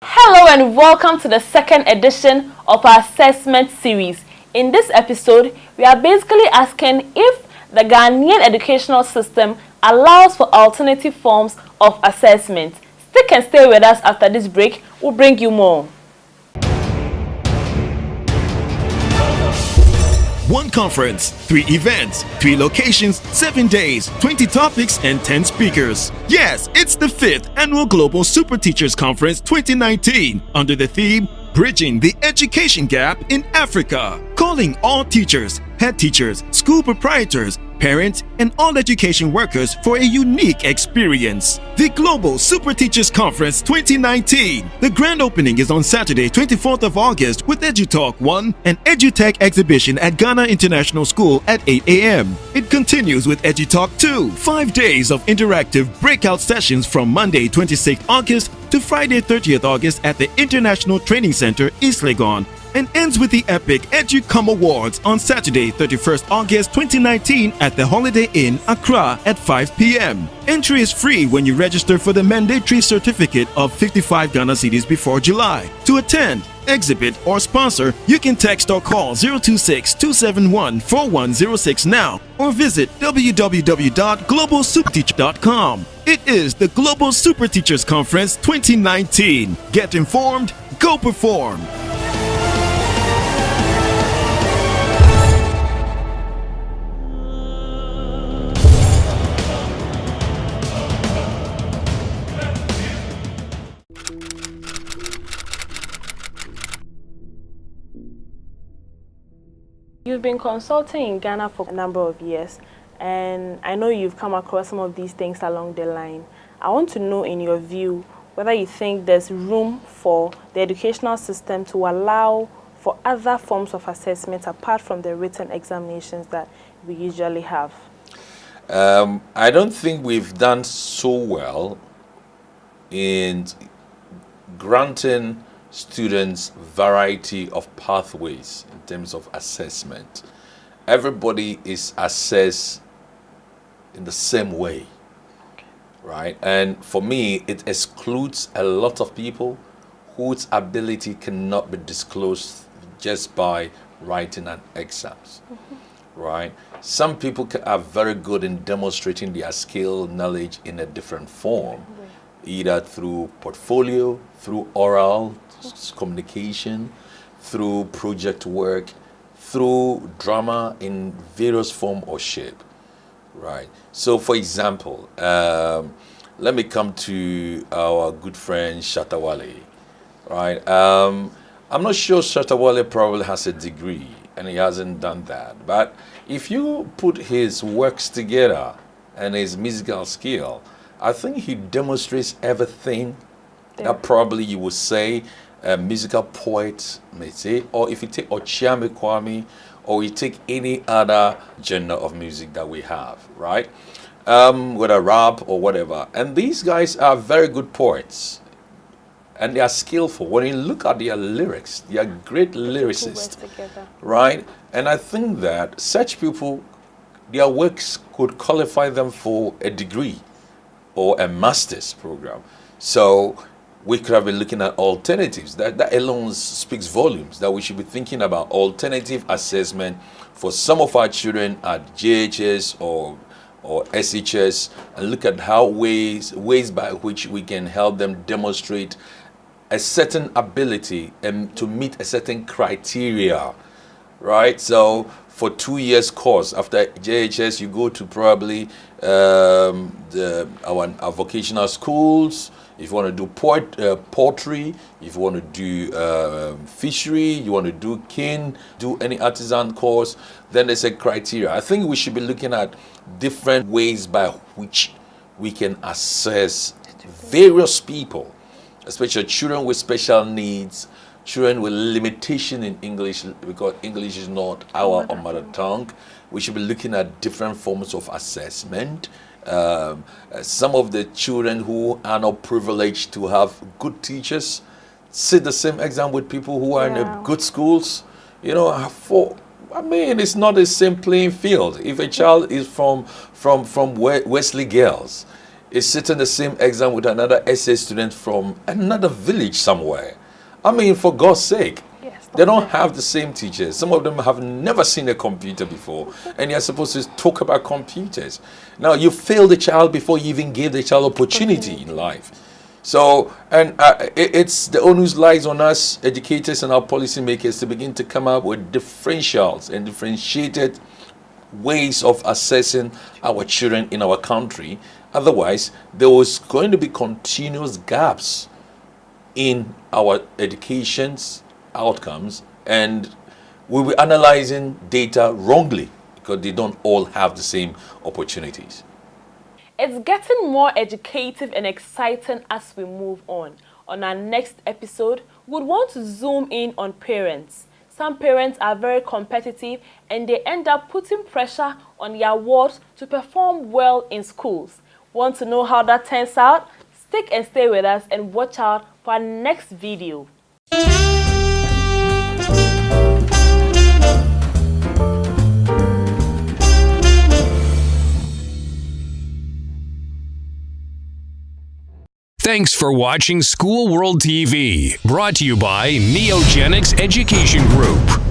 Hello and welcome to the second edition of our assessment series. In this episode, we are basically asking if the Ghanaian educational system allows for alternative forms of assessment. Stick and stay with us after this break. We'll bring you more. One conference, 3 events, 3 locations, 7 days, 20 topics, and 10 speakers. Yes, it's the 5th Annual Global Super Teachers Conference 2019 under the theme Bridging the Education Gap in Africa. Calling all teachers, head teachers, school proprietors, parents, and all education workers for a unique experience. The Global Super Teachers Conference 2019. The grand opening is on Saturday, 24th of August with EduTalk 1 and EduTech exhibition at Ghana International School at 8 a.m. It continues with EduTalk 2, 5 days of interactive breakout sessions from Monday, 26th August to Friday, 30th August at the International Training Center, East Legon, and ends with the epic EduCom Awards on Saturday, 31st August 2019 at the Holiday Inn, Accra at 5 p.m. Entry is free when you register for the mandatory certificate of 55 Ghana cedis before July. To attend, exhibit, or sponsor, you can text or call 026-271-4106 now or visit www.globalsuperteach.com. It is the Global Super Teachers Conference 2019. Get informed, go perform. You've been consulting in Ghana for a number of years, and I know you've come across some of these things along the line. I want to know, in your view, whether you think there's room for the educational system to allow for other forms of assessment apart from the written examinations that we usually have. I don't think we've done so well in granting students variety of pathways in terms of assessment. Everybody is assessed in the same way, right? And for me, it excludes a lot of people whose ability cannot be disclosed just by writing an exams, right? Some people are very good in demonstrating their skill, knowledge in a different form, either through portfolio, through oral communication, through project work, through drama in various form or shape, right? So, for example, let me come to our good friend Shatawale, right? I'm not sure Shatawale probably has a degree, and he hasn't done that. But if you put his works together and his musical skill, I think he demonstrates everything that probably you would say a musical poet may say, or if you take Ochiame Kwame, or you take any other genre of music that we have, right? Whether rap or whatever. And these guys are very good poets. And they are skillful. When you look at their lyrics, they are great lyricists, right? And I think that such people, their works could qualify them for a degree or a master's program. So we could have been looking at alternatives. That alone speaks volumes, that we should be thinking about alternative assessment for some of our children at JHS or SHS, and look at how ways by which we can help them demonstrate a certain ability and to meet a certain criteria, right? So for 2 years course after JHS, you go to probably our vocational schools. If you want to do pottery, if you want to do fishery, you want to do do any artisan course, then there's a criteria. I think we should be looking at different ways by which we can assess various people, especially children with special needs, children with limitation in English, because English is not our mother tongue. We should be looking at different forms of assessment. Some of the children who are not privileged to have good teachers sit the same exam with people who are in good schools. You know, it's not the same playing field. If a child is from Wesley Girls, is sitting the same exam with another SA student from another village somewhere. I mean, for God's sake. Yes, They don't have the same teachers. Some of them have never seen a computer before, and you're supposed to talk about computers. Now, you failed the child before you even gave the child opportunity in life. So, and it's the onus lies on us, educators and our policymakers, to begin to come up with differentials and differentiated ways of assessing our children in our country. Otherwise, there was going to be continuous gaps in our education's outcomes, and we'll be analyzing data wrongly because they don't all have the same opportunities. It's getting more educative and exciting as we move on. On our next episode, we'd want to zoom in on parents. Some parents are very competitive and they end up putting pressure on their wards to perform well in schools. Want to know how that turns out? Stick and stay with us and watch out for our next video. Thanks for watching School World TV, brought to you by Neogenics Education Group.